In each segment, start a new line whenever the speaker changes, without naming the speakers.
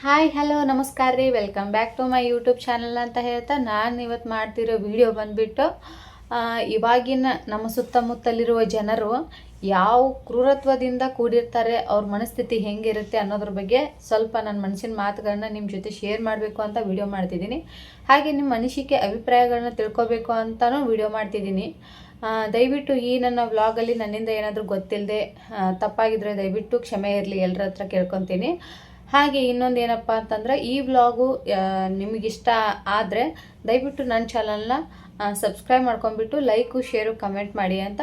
Hi hello ನಮಸ್ಕಾರ ರೀ, welcome back to my YouTube channel ಅಂತ ಹೇಳ್ತಾ ನಾನು ಇವತ್ತು ಮಾಡ್ತಿರೋ ವಿಡಿಯೋ ಬಂದುಬಿಟ್ಟು ಇವಾಗಿನ ನಮ್ಮ ಸುತ್ತಮುತ್ತಲಿರುವ ಜನರು ಯಾವ ಕ್ರೂರತ್ವದಿಂದ ಕೂಡಿರ್ತಾರೆ, ಅವ್ರ ಮನಸ್ಥಿತಿ ಹೆಂಗಿರುತ್ತೆ ಅನ್ನೋದ್ರ ಬಗ್ಗೆ ಸ್ವಲ್ಪ ನನ್ನ ಮನಸ್ಸಿನ ಮಾತುಗಳನ್ನ ನಿಮ್ಮ ಜೊತೆ ಶೇರ್ ಮಾಡಬೇಕು ಅಂತ ವಿಡಿಯೋ ಮಾಡ್ತಿದ್ದೀನಿ. ಹಾಗೆ ನಿಮ್ಮ ಅನಿಸಿಕೆ ಅಭಿಪ್ರಾಯಗಳನ್ನ ತಿಳ್ಕೊಬೇಕು ಅಂತಲೂ ವಿಡಿಯೋ ಮಾಡ್ತಿದ್ದೀನಿ. ದಯವಿಟ್ಟು ಈ ನನ್ನ ವ್ಲಾಗಲ್ಲಿ ನನ್ನಿಂದ ಏನಾದರೂ ಗೊತ್ತಿಲ್ಲದೆ ತಪ್ಪಾಗಿದ್ರೆ ದಯವಿಟ್ಟು ಕ್ಷಮೆ ಇರಲಿ, ಎಲ್ಲರ ಹತ್ರ ಕೇಳ್ಕೊತೀನಿ. ಹಾಗೆ ಇನ್ನೊಂದು ಏನಪ್ಪ ಅಂತಂದರೆ, ಈ ವ್ಲಾಗು ನಿಮಗಿಷ್ಟ ಆದರೆ ದಯವಿಟ್ಟು ನನ್ನ ಚಾನಲ್ನ ಸಬ್ಸ್ಕ್ರೈಬ್ ಮಾಡ್ಕೊಂಡ್ಬಿಟ್ಟು ಲೈಕು ಶೇರು ಕಮೆಂಟ್ ಮಾಡಿ ಅಂತ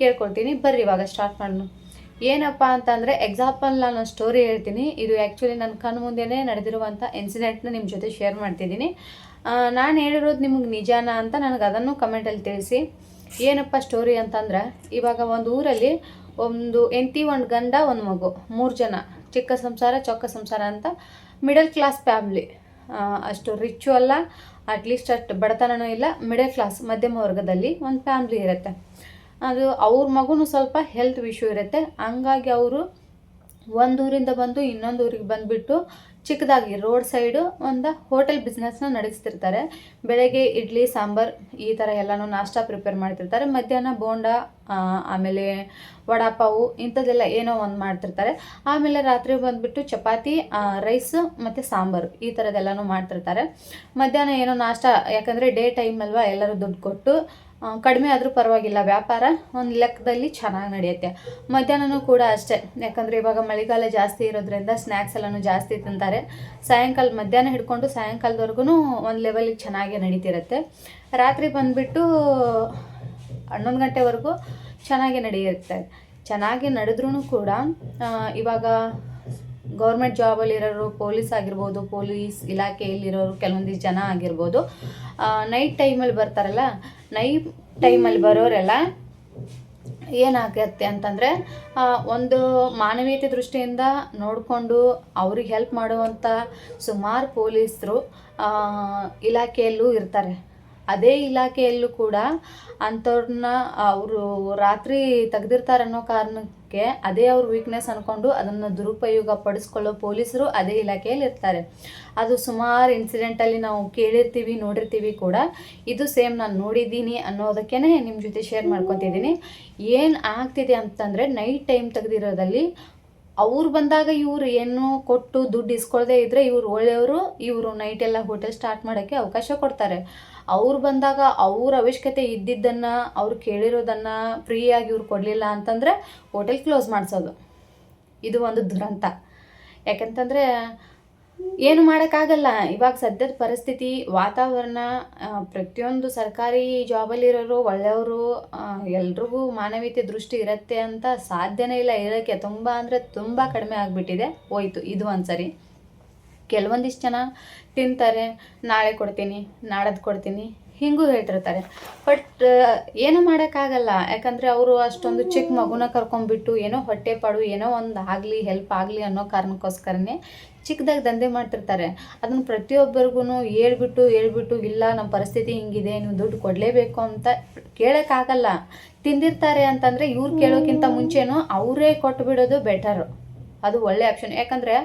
ಕೇಳ್ಕೊಳ್ತೀನಿ. ಬರ್ರಿ ಇವಾಗ ಸ್ಟಾರ್ಟ್ ಮಾಡೋಣ. ಏನಪ್ಪ ಅಂತಂದರೆ, ಎಕ್ಸಾಂಪಲ್ ನಾನು ಸ್ಟೋರಿ ಹೇಳ್ತೀನಿ. ಇದು ಆ್ಯಕ್ಚುಲಿ ನನ್ನ ಕಣ್ಣು ಮುಂದೆನೇ ನಡೆದಿರುವಂಥ ಇನ್ಸಿಡೆಂಟ್ನ ನಿಮ್ಮ ಜೊತೆ ಶೇರ್ ಮಾಡ್ತಿದ್ದೀನಿ. ನಾನು ಹೇಳಿರೋದು ನಿಮಗೆ ನಿಜಾನ ಅಂತ ನನಗೆ ಅದನ್ನು ಕಮೆಂಟಲ್ಲಿ ತಿಳಿಸಿ. ಏನಪ್ಪ ಸ್ಟೋರಿ ಅಂತಂದ್ರೆ, ಇವಾಗ ಒಂದು ಊರಲ್ಲಿ ಒಂದು ಹೆಂಡತಿ, ಒಂದು ಗಂಡ, ಒಂದು ಮಗು, 3 ಜನ. ಚಿಕ್ಕ ಸಂಸಾರ ಚೊಕ್ಕ ಸಂಸಾರ ಅಂತ, ಮಿಡಲ್ ಕ್ಲಾಸ್ ಫ್ಯಾಮ್ಲಿ. ಅಷ್ಟು ರಿಚ್ಚು ಅಲ್ಲ, ಅಟ್ಲೀಸ್ಟ್ ಅಷ್ಟು ಬಡತನವೂ ಇಲ್ಲ, ಮಿಡಲ್ ಕ್ಲಾಸ್ ಮಧ್ಯಮ ವರ್ಗದಲ್ಲಿ ಒಂದು ಫ್ಯಾಮ್ಲಿ ಇರುತ್ತೆ. ಅದು ಅವ್ರ ಮಗುನೂ ಸ್ವಲ್ಪ ಹೆಲ್ತ್ ಇಶ್ಯೂ ಇರುತ್ತೆ. ಹಂಗಾಗಿ ಅವರು ಒಂದೂರಿಂದ ಬಂದು ಇನ್ನೊಂದು ಊರಿಗೆ ಬಂದುಬಿಟ್ಟು ಚಿಕ್ಕದಾಗಿ ರೋಡ್ ಸೈಡು ಒಂದು ಹೋಟೆಲ್ ಬಿಸ್ನೆಸ್ನ ನಡೆಸ್ತಿರ್ತಾರೆ. ಬೆಳಗ್ಗೆ ಇಡ್ಲಿ ಸಾಂಬಾರು ಈ ಥರ ಎಲ್ಲನೂ ನಾಷ್ಟ ಪ್ರಿಪೇರ್ ಮಾಡ್ತಿರ್ತಾರೆ. ಮಧ್ಯಾಹ್ನ ಬೋಂಡ, ಆಮೇಲೆ ವಡಾಪಾವು ಇಂಥದ್ದೆಲ್ಲ ಏನೋ ಒಂದು ಮಾಡ್ತಿರ್ತಾರೆ. ಆಮೇಲೆ ರಾತ್ರಿ ಬಂದುಬಿಟ್ಟು ಚಪಾತಿ, ರೈಸು ಮತ್ತು ಸಾಂಬಾರು ಈ ಥರದ್ದೆಲ್ಲನೂ ಮಾಡ್ತಿರ್ತಾರೆ. ಮಧ್ಯಾಹ್ನ ಏನೋ ನಾಷ್ಟ, ಯಾಕಂದರೆ ಡೇ ಟೈಮ್ ಅಲ್ವಾ, ಎಲ್ಲರೂ ದುಡ್ಡು ಕೊಟ್ಟು ಕಡಿಮೆ ಆದರೂ ಪರವಾಗಿಲ್ಲ, ವ್ಯಾಪಾರ ಒಂದು ಲೆಕ್ಕದಲ್ಲಿ ಚೆನ್ನಾಗಿ ನಡೆಯುತ್ತೆ. ಮಧ್ಯಾಹ್ನನೂ ಕೂಡ ಅಷ್ಟೇ, ಯಾಕಂದರೆ ಇವಾಗ ಮಳೆಗಾಲ ಜಾಸ್ತಿ ಇರೋದ್ರಿಂದ ಸ್ನ್ಯಾಕ್ಸ್ ಎಲ್ಲನೂ ಜಾಸ್ತಿ ತಿಂತಾರೆ. ಸಾಯಂಕಾಲ ಮಧ್ಯಾಹ್ನ ಹಿಡ್ಕೊಂಡು ಸಾಯಂಕಾಲದವರೆಗೂ ಒಂದು ಲೆವೆಲಿಗೆ ಚೆನ್ನಾಗಿ ನಡೀತಿರುತ್ತೆ. ರಾತ್ರಿ ಬಂದುಬಿಟ್ಟು 11 ಗಂಟೆವರೆಗೂ ಚೆನ್ನಾಗಿ ನಡೆಯುತ್ತೆ. ಚೆನ್ನಾಗಿ ನಡೆದ್ರೂ ಕೂಡ ಇವಾಗ ಗೌರ್ಮೆಂಟ್ ಜಾಬಲ್ಲಿರೋರು, ಪೊಲೀಸ್ ಆಗಿರ್ಬೋದು, ಪೊಲೀಸ್ ಇಲಾಖೆಯಲ್ಲಿರೋರು ಕೆಲವೊಂದಿಷ್ಟು ಜನ ಆಗಿರ್ಬೋದು, ನೈಟ್ ಟೈಮಲ್ಲಿ ಬರ್ತಾರಲ್ಲ, ನೈಟ್ ಟೈಮಲ್ಲಿ ಬರೋರೆಲ್ಲ ಏನಾಗತ್ತೆ ಅಂತಂದರೆ, ಒಂದು ಮಾನವೀಯತೆ ದೃಷ್ಟಿಯಿಂದ ನೋಡಿಕೊಂಡು ಅವ್ರಿಗೆ ಹೆಲ್ಪ್ ಮಾಡುವಂಥ ಸುಮಾರು ಪೊಲೀಸರು ಇಲಾಖೆಯಲ್ಲೂ ಇರ್ತಾರೆ. ಅದೇ ಇಲಾಖೆಯಲ್ಲೂ ಕೂಡ ಅಂಥವ್ರನ್ನ ಅವರು ರಾತ್ರಿ ತೆಗ್ದಿರ್ತಾರೆ ಅನ್ನೋ ಕಾರಣಕ್ಕೆ ಅದೇ ಅವ್ರ ವೀಕ್ನೆಸ್ ಅಂದ್ಕೊಂಡು ಅದನ್ನು ದುರುಪಯೋಗ ಪಡಿಸ್ಕೊಳ್ಳೋ ಪೊಲೀಸರು ಅದೇ ಇಲಾಖೆಯಲ್ಲಿ ಇರ್ತಾರೆ. ಅದು ಸುಮಾರು ಇನ್ಸಿಡೆಂಟಲ್ಲಿ ನಾವು ಕೇಳಿರ್ತೀವಿ, ನೋಡಿರ್ತೀವಿ ಕೂಡ. ಇದು ಸೇಮ್ ನಾನು ನೋಡಿದ್ದೀನಿ ಅನ್ನೋದಕ್ಕೇ ನಿಮ್ಮ ಜೊತೆ ಶೇರ್ ಮಾಡ್ಕೊತಿದ್ದೀನಿ. ಏನು ಆಗ್ತಿದೆ ಅಂತಂದರೆ, ನೈಟ್ ಟೈಮ್ ತೆಗೆದಿರೋದಲ್ಲಿ ಅವ್ರು ಬಂದಾಗ ಇವ್ರು ಏನು ಕೊಟ್ಟು ದುಡ್ಡು ಇಸ್ಕೊಳ್ದೇ ಇದ್ದರೆ ಇವ್ರು ಒಳ್ಳೆಯವರು, ಇವರು ನೈಟೆಲ್ಲ ಹೋಟೆಲ್ ಸ್ಟಾರ್ಟ್ ಮಾಡೋಕ್ಕೆ ಅವಕಾಶ ಕೊಡ್ತಾರೆ. ಅವ್ರು ಬಂದಾಗ ಅವ್ರ ಅವಶ್ಯಕತೆ ಇದ್ದಿದ್ದನ್ನು, ಅವ್ರು ಕೇಳಿರೋದನ್ನು ಫ್ರೀಯಾಗಿ ಇವ್ರು ಕೊಡಲಿಲ್ಲ ಅಂತಂದರೆ ಹೋಟೆಲ್ ಕ್ಲೋಸ್ ಮಾಡಿಸೋದು. ಇದು ಒಂದು ದುರಂತ. ಯಾಕಂತಂದರೆ ಏನು ಮಾಡೋಕ್ಕಾಗಲ್ಲ. ಇವಾಗ ಸದ್ಯದ ಪರಿಸ್ಥಿತಿ, ವಾತಾವರಣ, ಪ್ರತಿಯೊಂದು ಸರ್ಕಾರಿ ಜಾಬಲ್ಲಿರೋರು ಒಳ್ಳೆಯವರು, ಎಲ್ರಿಗೂ ಮಾನವೀಯತೆ ದೃಷ್ಟಿ ಇರುತ್ತೆ ಅಂತ ಸಾಧ್ಯನೇ ಇಲ್ಲ ಹೇಳೋಕ್ಕೆ. ತುಂಬ ಅಂದರೆ ತುಂಬ ಕಡಿಮೆ ಆಗಿಬಿಟ್ಟಿದೆ. ಹೋಯ್ತು ಇದು ಒಂದು ಸರಿ. ಕೆಲವೊಂದಿಷ್ಟು ಜನ ತಿಂತಾರೆ, ನಾಳೆ ಕೊಡ್ತೀನಿ, ನಾಡದ್ದು ಕೊಡ್ತೀನಿ, ಹಿಂಗೂ ಹೇಳ್ತಿರ್ತಾರೆ. ಬಟ್ ಏನೂ ಮಾಡೋಕ್ಕಾಗಲ್ಲ. ಯಾಕಂದರೆ ಅವರು ಅಷ್ಟೊಂದು ಚಿಕ್ಕ ಮಗುನ ಕರ್ಕೊಂಡ್ಬಿಟ್ಟು ಏನೋ ಹೊಟ್ಟೆಪಾಡು, ಏನೋ ಒಂದು ಆಗಲಿ, ಹೆಲ್ಪ್ ಆಗಲಿ ಅನ್ನೋ ಕಾರಣಕ್ಕೋಸ್ಕರನೇ ಚಿಕ್ಕದಾಗಿ ದಂಧೆ ಮಾಡ್ತಿರ್ತಾರೆ. ಅದನ್ನು ಪ್ರತಿಯೊಬ್ಬರಿಗೂ ಹೇಳ್ಬಿಟ್ಟು ಇಲ್ಲ ನಮ್ಮ ಪರಿಸ್ಥಿತಿ ಹಿಂಗಿದೆ, ನೀವು ದುಡ್ಡು ಕೊಡಲೇಬೇಕು ಅಂತ ಕೇಳೋಕ್ಕಾಗಲ್ಲ. ತಿಂದಿರ್ತಾರೆ ಅಂತಂದರೆ ಇವ್ರು ಕೇಳೋಕ್ಕಿಂತ ಮುಂಚೆನೂ ಅವರೇ ಕೊಟ್ಟು ಬಿಡೋದು ಬೆಟರು. ಅದು ಒಳ್ಳೆ ಆಪ್ಷನ್. ಯಾಕಂದರೆ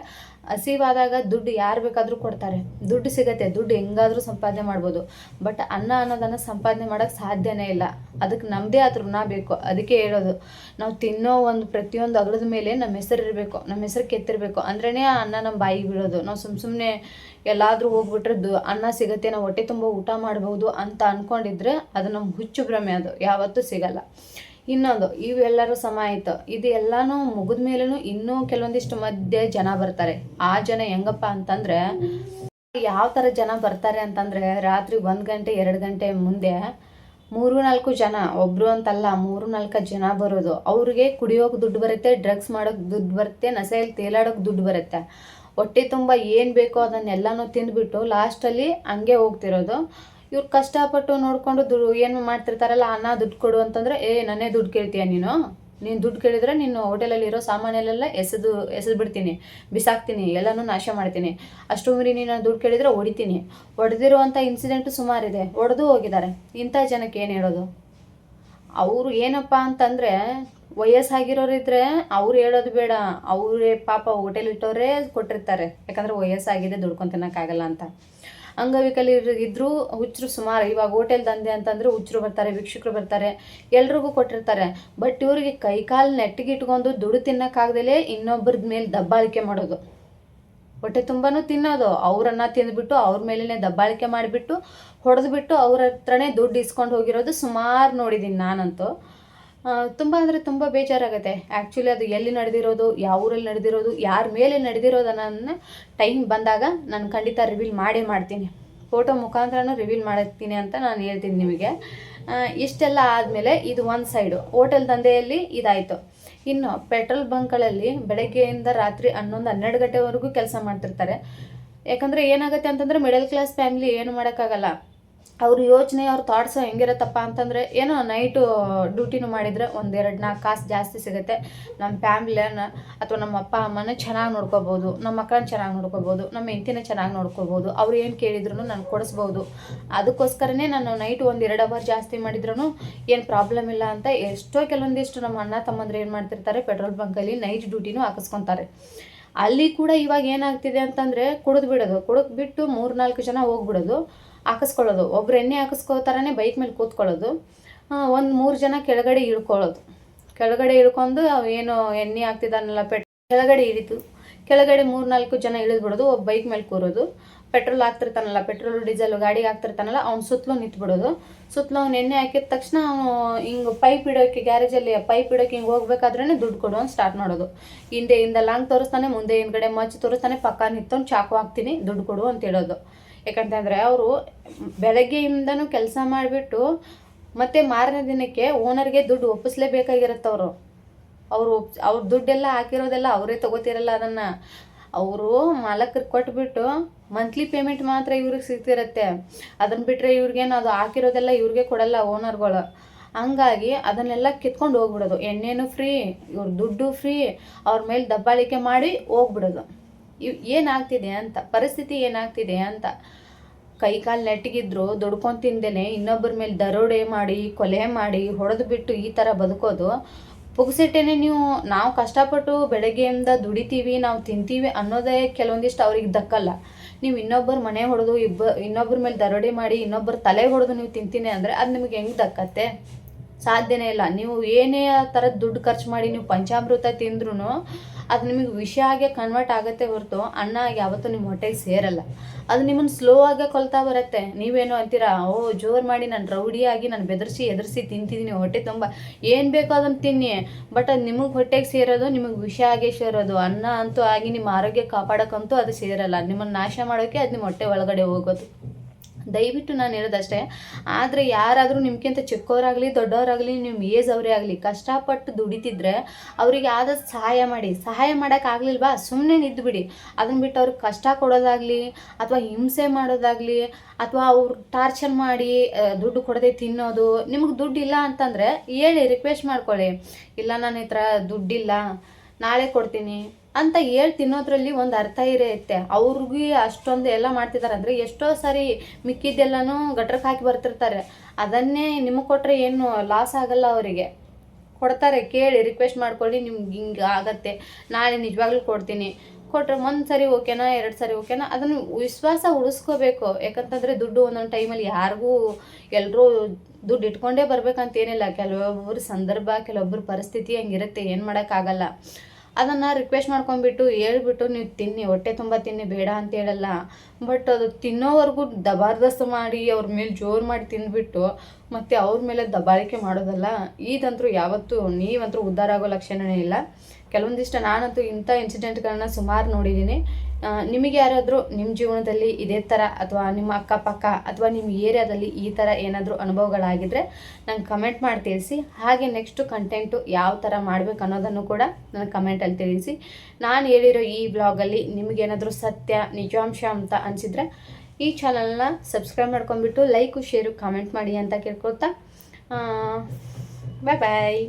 ಹಸಿವಾದಾಗ ದುಡ್ಡು ಯಾರು ಬೇಕಾದರೂ ಕೊಡ್ತಾರೆ, ದುಡ್ಡು ಸಿಗತ್ತೆ, ದುಡ್ಡು ಹೆಂಗಾದರೂ ಸಂಪಾದನೆ ಮಾಡ್ಬೋದು. ಬಟ್ ಅನ್ನ ಅನ್ನೋದನ್ನು ಸಂಪಾದನೆ ಮಾಡೋಕ್ಕೆ ಸಾಧ್ಯನೇ ಇಲ್ಲ. ಅದಕ್ಕೆ ನಮ್ಮದೇ ಆದ ಋಣ ಬೇಕು. ಅದಕ್ಕೆ ಹೇಳೋದು, ನಾವು ತಿನ್ನೋ ಒಂದು ಪ್ರತಿಯೊಂದು ಅಗಲದ ಮೇಲೆ ನಮ್ಮ ಹೆಸರು ಇರಬೇಕು, ನಮ್ಮ ಹೆಸರು ಕೆತ್ತಿರಬೇಕು ಅಂದ್ರೇ ಆ ಅನ್ನ ನಮ್ಮ ಬಾಯಿಗೆ ಬೀಳೋದು. ನಾವು ಸುಮ್ಮನೆ ಎಲ್ಲಾದರೂ ಹೋಗ್ಬಿಟ್ರೆ ಅನ್ನ ಸಿಗುತ್ತೆ, ನಾವು ಹೊಟ್ಟೆ ತುಂಬ ಊಟ ಮಾಡ್ಬೋದು ಅಂತ ಅಂದ್ಕೊಂಡಿದ್ರೆ ಅದು ನಮ್ಮ ಹುಚ್ಚು ಭ್ರಮೆ. ಅದು ಯಾವತ್ತೂ ಸಿಗಲ್ಲ. ಇನ್ನೊಂದು, ಇವೆಲ್ಲರೂ ಸಮ ಆಯಿತು. ಇದು ಎಲ್ಲನೂ ಮುಗಿದ ಮೇಲೂ ಇನ್ನೂ ಕೆಲವೊಂದಿಷ್ಟು ಮಧ್ಯೆ ಜನ ಬರ್ತಾರೆ. ಆ ಜನ ಹೆಂಗಪ್ಪ ಅಂತಂದರೆ, ಯಾವ ಥರ ಜನ ಬರ್ತಾರೆ ಅಂತಂದರೆ, ರಾತ್ರಿ 1 ಗಂಟೆ 2 ಗಂಟೆ ಮುಂದೆ 3-4 ಜನ, ಒಬ್ಬರು ಅಂತಲ್ಲ 3-4 ಜನ ಬರೋದು. ಅವ್ರಿಗೆ ಕುಡಿಯೋಕೆ ದುಡ್ಡು ಬರುತ್ತೆ, ಡ್ರಗ್ಸ್ ಮಾಡೋಕ್ಕೆ ದುಡ್ಡು ಬರುತ್ತೆ, ನಶೆಯಲ್ಲಿ ತೇಲಾಡೋಕ್ಕೆ ದುಡ್ಡು ಬರುತ್ತೆ. ಹೊಟ್ಟೆ ತುಂಬ ಏನು ಬೇಕೋ ಅದನ್ನೆಲ್ಲನೂ ತಿಂದುಬಿಟ್ಟು ಲಾಸ್ಟಲ್ಲಿ ಹಂಗೆ ಹೋಗ್ತಿರೋದು. ಇವ್ರು ಕಷ್ಟಪಟ್ಟು ನೋಡಿಕೊಂಡು ಏನು ಮಾಡ್ತಿರ್ತಾರಲ್ಲ, ಅನ್ನ ದುಡ್ಡು ಕೊಡು ಅಂತಂದರೆ, ನನ್ನೇ ದುಡ್ಡು ಕೇಳ್ತೀಯ ನೀನು ದುಡ್ಡು ಕೇಳಿದ್ರೆ ನೀನು ಹೋಟೆಲಲ್ಲಿರೋ ಸಾಮಾನೆಲ್ಲ ಎಸೆದು ಬಿಡ್ತೀನಿ, ಬಿಸಾಕ್ತೀನಿ, ಎಲ್ಲನೂ ನಾಶ ಮಾಡ್ತೀನಿ. ಅಷ್ಟು ಮೀರಿ ನೀನು ದುಡ್ಡು ಕೇಳಿದರೆ ಹೊಡಿತೀನಿ. ಹೊಡೆದಿರುವಂಥ ಇನ್ಸಿಡೆಂಟು ಸುಮಾರಿದೆ, ಹೊಡೆದು ಹೋಗಿದ್ದಾರೆ. ಇಂಥ ಜನಕ್ಕೆ ಏನು ಹೇಳೋದು? ಅವರು ಏನಪ್ಪ ಅಂತಂದರೆ, ವಯಸ್ಸಾಗಿರೋರಿದ್ರೆ ಅವ್ರು ಹೇಳೋದು ಬೇಡ, ಅವರೇ ಪಾಪ ಹೋಟೆಲ್ ಇಟ್ಟವರೇ ಕೊಟ್ಟಿರ್ತಾರೆ, ಯಾಕಂದರೆ ವಯಸ್ಸಾಗಿದೆ ದುಡ್ಕೊಂಡು ತಿನ್ನೋಕ್ಕಾಗಲ್ಲ ಅಂತ. ಅಂಗವಿಕಲರು ಇದ್ದರೂ ಹುಚ್ಚರು ಸುಮಾರು. ಇವಾಗ ಹೋಟೆಲ್ ದಂಧೆ ಅಂತಂದರೆ ಹುಚ್ಚರು ಬರ್ತಾರೆ, ಭಿಕ್ಷುಕರು ಬರ್ತಾರೆ, ಎಲ್ರಿಗೂ ಕೊಟ್ಟಿರ್ತಾರೆ. ಬಟ್ ಇವರಿಗೆ ಕೈಕಾಲು ನೆಟ್ಟಿಗೆ ಇಟ್ಕೊಂಡು ದುಡ್ಡು ತಿನ್ನೋಕ್ಕಾಗ್ದಲೇ ಇನ್ನೊಬ್ಬರದ ಮೇಲೆ ದಬ್ಬಾಳಿಕೆ ಮಾಡೋದು, ಹೊಟ್ಟೆ ತುಂಬಾ ತಿನ್ನೋದು, ಅವರನ್ನ ತಿಂದುಬಿಟ್ಟು ಅವ್ರ ಮೇಲೇ ದಬ್ಬಾಳಿಕೆ ಮಾಡಿಬಿಟ್ಟು ಹೊಡೆದ್ಬಿಟ್ಟು ಅವ್ರ ಹತ್ರನೇ ದುಡ್ಡು ಇಸ್ಕೊಂಡು ಹೋಗಿರೋದು ಸುಮಾರು ನೋಡಿದ್ದೀನಿ ನಾನಂತೂ. ತುಂಬ ಅಂದರೆ ತುಂಬ ಬೇಜಾರಾಗುತ್ತೆ. ಆ್ಯಕ್ಚುಲಿ ಅದು ಎಲ್ಲಿ ನಡೆದಿರೋದು, ಯಾವ ಊರಲ್ಲಿ ನಡೆದಿರೋದು, ಯಾರ ಮೇಲೆ ನಡೆದಿರೋದನ್ನ ಟೈಮ್ ಬಂದಾಗ ನಾನು ಖಂಡಿತ ರಿವೀಲ್ ಮಾಡೇ ಮಾಡ್ತೀನಿ. ಫೋಟೋ ಮುಖಾಂತರನೂ ರಿವೀಲ್ ಮಾಡ್ತೀನಿ ಅಂತ ನಾನು ಹೇಳ್ತೀನಿ ನಿಮಗೆ. ಇಷ್ಟೆಲ್ಲ ಆದಮೇಲೆ ಇದು ಒಂದು ಸೈಡು ಹೋಟೆಲ್ ದಂಧೆಯಲ್ಲಿ ಇದಾಯಿತು. ಇನ್ನು ಪೆಟ್ರೋಲ್ ಬಂಕ್ಗಳಲ್ಲಿ ಬೆಳಗ್ಗೆಯಿಂದ ರಾತ್ರಿ 11-12 ಗಂಟೆವರೆಗೂ ಕೆಲಸ ಮಾಡ್ತಿರ್ತಾರೆ. ಯಾಕಂದರೆ ಏನಾಗುತ್ತೆ ಅಂತಂದರೆ ಮಿಡಲ್ ಕ್ಲಾಸ್ ಫ್ಯಾಮಿಲಿ ಏನು ಮಾಡೋಕ್ಕಾಗಲ್ಲ. ಅವ್ರ ಯೋಚನೆ, ಅವ್ರ ಥಾಟ್ಸ್ ಹೆಂಗಿರುತ್ತಪ್ಪ ಅಂತಂದರೆ, ಏನೋ ನೈಟು ಡ್ಯೂಟಿನೂ ಮಾಡಿದರೆ 1-2-4 ಕಾಸು ಜಾಸ್ತಿ ಸಿಗುತ್ತೆ, ನಮ್ಮ ಫ್ಯಾಮ್ಲಿಯನ್ನು ಅಥವಾ ನಮ್ಮ ಅಪ್ಪ ಅಮ್ಮನ ಚೆನ್ನಾಗಿ ನೋಡ್ಕೋಬೋದು, ನಮ್ಮ ಮಕ್ಕಳನ್ನ ಚೆನ್ನಾಗಿ ನೋಡ್ಕೋಬೋದು, ನಮ್ಮ ಹೆಂಡತಿನ ಚೆನ್ನಾಗಿ ನೋಡ್ಕೋಬೋದು, ಅವ್ರು ಏನು ಕೇಳಿದ್ರು ನಾನು ಕೊಡಿಸ್ಬೋದು. ಅದಕ್ಕೋಸ್ಕರನೇ ನಾನು ನೈಟು 1-2 ಅವರ್ ಜಾಸ್ತಿ ಮಾಡಿದ್ರೂ ಏನು ಪ್ರಾಬ್ಲಮ್ ಇಲ್ಲ ಅಂತ ಎಷ್ಟೋ ಕೆಲವೊಂದಿಷ್ಟು ನಮ್ಮ ಅಣ್ಣ ತಮ್ಮಂದ್ರೆ ಏನು ಮಾಡ್ತಿರ್ತಾರೆ, ಪೆಟ್ರೋಲ್ ಬಂಕಲ್ಲಿ ನೈಟ್ ಡ್ಯೂಟಿನೂ ಹಾಕಿಸ್ಕೊತಾರೆ. ಅಲ್ಲಿ ಕೂಡ ಇವಾಗ ಏನಾಗ್ತಿದೆ ಅಂತಂದರೆ ಕುಡಿದು ಬಿಟ್ಟು 3-4 ಜನ ಹೋಗ್ಬಿಡೋದು, ಹಾಕಿಸ್ಕೊಳ್ಳೋದು. ಒಬ್ರು ಎಣ್ಣೆ ಹಾಕಿಸ್ಕೋತಾರನೇ ಬೈಕ್ ಮೇಲೆ ಕೂತ್ಕೊಳ್ಳೋದು, 1-3 ಜನ ಕೆಳಗಡೆ ಇಳ್ಕೊಳ್ಳೋದು. ಕೆಳಗಡೆ ಇಳ್ಕೊಂಡು ಏನು ಎಣ್ಣೆ ಹಾಕ್ತಿದ್ದಾನಲ್ಲ ಕೆಳಗಡೆ ಇಳಿತು, ಕೆಳಗಡೆ 3-4 ಜನ ಇಳಿದ್ಬಿಡೋದು, ಒಬ್ಬ ಬೈಕ್ ಮೇಲೆ ಕೂರೋದು. ಪೆಟ್ರೋಲ್ ಹಾಕ್ತಿರ್ತಾನಲ್ಲ, ಪೆಟ್ರೋಲ್ ಡೀಸೆಲ್ ಗಾಡಿಗೆ ಹಾಕ್ತಿರ್ತಾನಲ್ಲ, ಅವ್ನು ಸುತ್ತಲೂ ನಿಂತ್ಬಿಡೋದು. ಸುತ್ತಲೂ ಅವ್ನು ಎಣ್ಣೆ ಹಾಕಿದ ತಕ್ಷಣ ಅವನು ಹಿಂಗೆ ಪೈಪ್ ಇಡೋಕ್ಕೆ, ಗ್ಯಾರೇಜಲ್ಲಿ ಪೈಪ್ ಇಡೋಕ್ಕೆ ಹಿಂಗೆ ಹೋಗ್ಬೇಕಾದ್ರೇ ದುಡ್ಡು ಕೊಡು ಅಂತ ಸ್ಟಾರ್ಟ್ ಮಾಡೋದು. ಹಿಂದೆ ಲಾಂಗ್ ತೋರಿಸ್ತಾನೆ, ಮುಂದೆ ಹಿಂದ್ಗಡೆ ಮಚ್ಚಿ ತೋರಿಸ್ತಾನೆ, ಪಕ್ಕ ನಿಂತ್ಕೊಂಡು ಚಾಕು ಹಾಕ್ತೀನಿ ದುಡ್ಡು ಕೊಡು ಅಂತ ಹೇಳೋದು. ಯಾಕಂತಂದರೆ ಅವರು ಬೆಳಗ್ಗೆಯಿಂದನೂ ಕೆಲಸ ಮಾಡಿಬಿಟ್ಟು ಮತ್ತು ಮಾರನೇ ದಿನಕ್ಕೆ ಓನರ್ಗೆ ದುಡ್ಡು ಒಪ್ಪಿಸ್ಲೇಬೇಕಾಗಿರುತ್ತೆ. ಅವರು ದುಡ್ಡೆಲ್ಲ ಹಾಕಿರೋದೆಲ್ಲ ಅವರೇ ತೊಗೋತಿರಲ್ಲ, ಅದನ್ನು ಅವರು ಮಾಲಕರಿಗೆ ಕೊಟ್ಬಿಟ್ಟು ಮಂತ್ಲಿ ಪೇಮೆಂಟ್ ಮಾತ್ರ ಇವ್ರಿಗೆ ಸಿಗ್ತಿರತ್ತೆ. ಅದನ್ನು ಬಿಟ್ಟರೆ ಇವ್ರಿಗೇನು ಅದು ಹಾಕಿರೋದೆಲ್ಲ ಇವ್ರಿಗೆ ಕೊಡಲ್ಲ ಓನರ್ಗಳು. ಹಂಗಾಗಿ ಅದನ್ನೆಲ್ಲ ಕಿತ್ಕೊಂಡು ಹೋಗ್ಬಿಡೋದು. ಎಣ್ಣೆನೂ ಫ್ರೀ, ಇವ್ರ ದುಡ್ಡು ಫ್ರೀ, ಅವ್ರ ಮೇಲೆ ದಬ್ಬಾಳಿಕೆ ಮಾಡಿ ಹೋಗ್ಬಿಡೋದು. ಏನಾಗ್ತಿದೆ ಅಂತ, ಪರಿಸ್ಥಿತಿ ಏನಾಗ್ತಿದೆ ಅಂತ. ಕೈಕಾಲು ನೆಟ್ಟಿಗಿದ್ರು ದುಡ್ಕೊಂಡು ತಿಂದೇನೆ ಇನ್ನೊಬ್ಬರ ಮೇಲೆ ದರೋಡೆ ಮಾಡಿ, ಕೊಲೆ ಮಾಡಿ, ಹೊಡೆದು ಬಿಟ್ಟು ಈ ಥರ ಬದುಕೋದು ಪುಗ್ಸಿಟ್ಟೇನೆ. ನಾವು ಕಷ್ಟಪಟ್ಟು ಬೆಳಗ್ಗೆಯಿಂದ ದುಡಿತೀವಿ, ನಾವು ತಿಂತೀವಿ ಅನ್ನೋದೇ ಕೆಲವೊಂದಿಷ್ಟು ಅವ್ರಿಗೆ ದಕ್ಕಲ್ಲ. ನೀವು ಇನ್ನೊಬ್ಬರು ಮನೆ ಹೊಡೆದು ಇನ್ನೊಬ್ಬರ ಮೇಲೆ ದರೋಡೆ ಮಾಡಿ, ಇನ್ನೊಬ್ಬರ ತಲೆ ಹೊಡೆದು ನೀವು ತಿಂತೀನಿ ಅಂದರೆ ಅದು ನಿಮಗೆ ಹೆಂಗೆ ದಕ್ಕತ್ತೆ? ಸಾಧ್ಯನೇ ಇಲ್ಲ. ನೀವು ಏನೇ ಥರದ ದುಡ್ಡು ಖರ್ಚು ಮಾಡಿ ನೀವು ಪಂಚಾಮೃತ ತಿಂದ್ರೂ ಅದು ನಿಮಗೆ ವಿಷ ಆಗೇ ಕನ್ವರ್ಟ್ ಆಗುತ್ತೆ ಹೊರತು ಅನ್ನ ಆಗಿ ಯಾವತ್ತೂ ನಿಮ್ಮ ಹೊಟ್ಟೆಗೆ ಸೇರಲ್ಲ. ಅದು ನಿಮ್ಮನ್ನು ಸ್ಲೋ ಆಗಿ ಕೊಲ್ತಾ ಬರುತ್ತೆ. ನೀವೇನು ಅಂತೀರಾ, ಜೋರು ಮಾಡಿ ನಾನು ರೌಡಿಯಾಗಿ ನಾನು ಎದುರಿಸಿ ತಿಂತಿದ್ದೀನಿ, ಹೊಟ್ಟೆ ತುಂಬ ಏನು ಬೇಕೋ ಅದನ್ನು ತಿನ್ನಿ, ಬಟ್ ಅದು ನಿಮಗೆ ಹೊಟ್ಟೆಗೆ ಸೇರೋದು ನಿಮಗೆ ವಿಷ ಆಗೇ ಸೇರೋದು. ಅನ್ನ ಅಂತೂ ಆಗಿ ನಿಮ್ಮ ಆರೋಗ್ಯ ಕಾಪಾಡೋಕ್ಕಂತೂ ಅದು ಸೇರಲ್ಲ, ನಿಮ್ಮನ್ನು ನಾಶ ಮಾಡೋಕ್ಕೆ ಅದು ನಿಮ್ಮ ಹೊಟ್ಟೆ ಒಳಗಡೆ ಹೋಗೋದು. ದಯವಿಟ್ಟು ನಾನು ಹೇಳೋದಷ್ಟೇ. ಆದರೆ ಯಾರಾದರೂ ನಿಮ್ಗಿಂತ ಚಿಕ್ಕವರಾಗಲಿ ದೊಡ್ಡವರಾಗಲಿ, ನಿಮ್ಮ ಏಜ್ ಅವರೇ ಆಗಲಿ ಕಷ್ಟಪಟ್ಟು ದುಡಿತಿದ್ರೆ ಅವರಿಗೆ ಆದಷ್ಟು ಸಹಾಯ ಮಾಡಿ. ಸಹಾಯ ಮಾಡೋಕ್ಕಾಗಲಿಲ್ವಾ, ಸುಮ್ಮನೆ ನಿದ್ದುಬಿಡಿ. ಅದನ್ನು ಬಿಟ್ಟು ಅವ್ರಿಗೆ ಕಷ್ಟ ಕೊಡೋದಾಗಲಿ ಅಥವಾ ಹಿಂಸೆ ಮಾಡೋದಾಗಲಿ ಅಥವಾ ಅವ್ರು ಟಾರ್ಚರ್ ಮಾಡಿ ದುಡ್ಡು ಕೊಡದೆ ತಿನ್ನೋದು. ನಿಮಗೆ ದುಡ್ಡಿಲ್ಲ ಅಂತಂದರೆ ಹೇಳಿ, ರಿಕ್ವೆಸ್ಟ್ ಮಾಡ್ಕೊಳ್ಳಿ, ಇಲ್ಲ ನನ್ನ ಹತ್ರ ದುಡ್ಡಿಲ್ಲ ನಾಳೆ ಕೊಡ್ತೀನಿ ಅಂತ ಹೇಳಿ ತಿನ್ನೋದ್ರಲ್ಲಿ ಒಂದು ಅರ್ಥ ಇರುತ್ತೆ. ಅವ್ರಿಗೆ ಅಷ್ಟೊಂದು ಎಲ್ಲ ಮಾಡ್ತಿದ್ದಾರೆ ಅಂದರೆ ಎಷ್ಟೋ ಸಾರಿ ಮಿಕ್ಕಿದ್ದೆಲ್ಲನೂ ಗಟ್ರಕ್ಕೆ ಹಾಕಿ ಬರ್ತಿರ್ತಾರೆ. ಅದನ್ನೇ ನಿಮಗೆ ಕೊಟ್ಟರೆ ಏನು ಲಾಸ್ ಆಗಲ್ಲ, ಅವರಿಗೆ ಕೊಡ್ತಾರೆ. ಕೇಳಿ, ರಿಕ್ವೆಸ್ಟ್ ಮಾಡ್ಕೊಳ್ಳಿ, ನಿಮ್ಗೆ ಹಿಂಗೆ ಆಗತ್ತೆ, ನಾಳೆ ನಿಜವಾಗ್ಲೂ ಕೊಡ್ತೀನಿ. ಕೊಟ್ಟರೆ 1 ಸರಿ ಓಕೆನಾ, 2 ಸರಿ ಓಕೆನಾ, ಅದನ್ನು ವಿಶ್ವಾಸ ಉಳಿಸ್ಕೋಬೇಕು. ಯಾಕಂತಂದರೆ ದುಡ್ಡು ಒಂದೊಂದು ಟೈಮಲ್ಲಿ ಯಾರಿಗೂ ಎಲ್ಲರೂ ದುಡ್ಡು ಇಟ್ಕೊಂಡೇ ಬರ್ಬೇಕಂತೇನಿಲ್ಲ. ಕೆಲವೊಬ್ಬರು ಸಂದರ್ಭ, ಕೆಲವೊಬ್ಬರು ಪರಿಸ್ಥಿತಿ ಹಂಗಿರುತ್ತೆ, ಏನು ಮಾಡೋಕ್ಕಾಗಲ್ಲ. ಅದನ್ನು ರಿಕ್ವೆಸ್ಟ್ ಮಾಡ್ಕೊಂಡ್ಬಿಟ್ಟು ಹೇಳ್ಬಿಟ್ಟು ನೀವು ತಿನ್ನಿ, ಹೊಟ್ಟೆ ತುಂಬ ತಿನ್ನಿ, ಬೇಡ ಅಂತ ಹೇಳಲ್ಲ. ಬಟ್ ಅದು ತಿನ್ನೋವರೆಗೂ ಜಬರ್ದಸ್ತ್ ಮಾಡಿ ಅವ್ರ ಮೇಲೆ ಜೋರು ಮಾಡಿ ತಿಂದುಬಿಟ್ಟು ಮತ್ತು ಅವ್ರ ಮೇಲೆ ದಬ್ಬಾಳಿಕೆ ಮಾಡೋದಲ್ಲ. ಇದಂತೂ ಯಾವತ್ತೂ ನೀವಂತೂ ಉದ್ಧಾರ ಆಗೋ ಲಕ್ಷಣವೇ ಇಲ್ಲ. ಕೆಲವೊಂದಿಷ್ಟು ನಾನಂತೂ ಇಂಥ ಇನ್ಸಿಡೆಂಟ್ಗಳನ್ನ ಸುಮಾರು ನೋಡಿದ್ದೀನಿ. ನಿಮಗೆ ಯಾರಾದರೂ ನಿಮ್ಮ ಜೀವನದಲ್ಲಿ ಇದೇ ಥರ ಅಥವಾ ನಿಮ್ಮ ಅಕ್ಕಪಕ್ಕ ಅಥವಾ ನಿಮ್ಮ ಏರಿಯಾದಲ್ಲಿ ಈ ಥರ ಏನಾದರೂ ಅನುಭವಗಳಾಗಿದ್ದರೆ ನಂಗೆ ಕಮೆಂಟ್ ಮಾಡಿ ತಿಳಿಸಿ. ಹಾಗೆ ನೆಕ್ಸ್ಟು ಕಂಟೆಂಟು ಯಾವ ಥರ ಮಾಡಬೇಕು ಅನ್ನೋದನ್ನು ಕೂಡ ನನಗೆ ಕಮೆಂಟಲ್ಲಿ ತಿಳಿಸಿ. ನಾನು ಹೇಳಿರೋ ಈ ಬ್ಲಾಗಲ್ಲಿ ನಿಮಗೇನಾದರೂ ಸತ್ಯ ನಿಜಾಂಶ ಅಂತ ಅನಿಸಿದರೆ ಈ ಚಾನಲ್ನ ಸಬ್ಸ್ಕ್ರೈಬ್ ಮಾಡ್ಕೊಂಡ್ಬಿಟ್ಟು ಲೈಕು ಶೇರು ಕಮೆಂಟ್ ಮಾಡಿ ಅಂತ ಕೇಳ್ಕೊಳ್ತಾ ಬಾಯ್.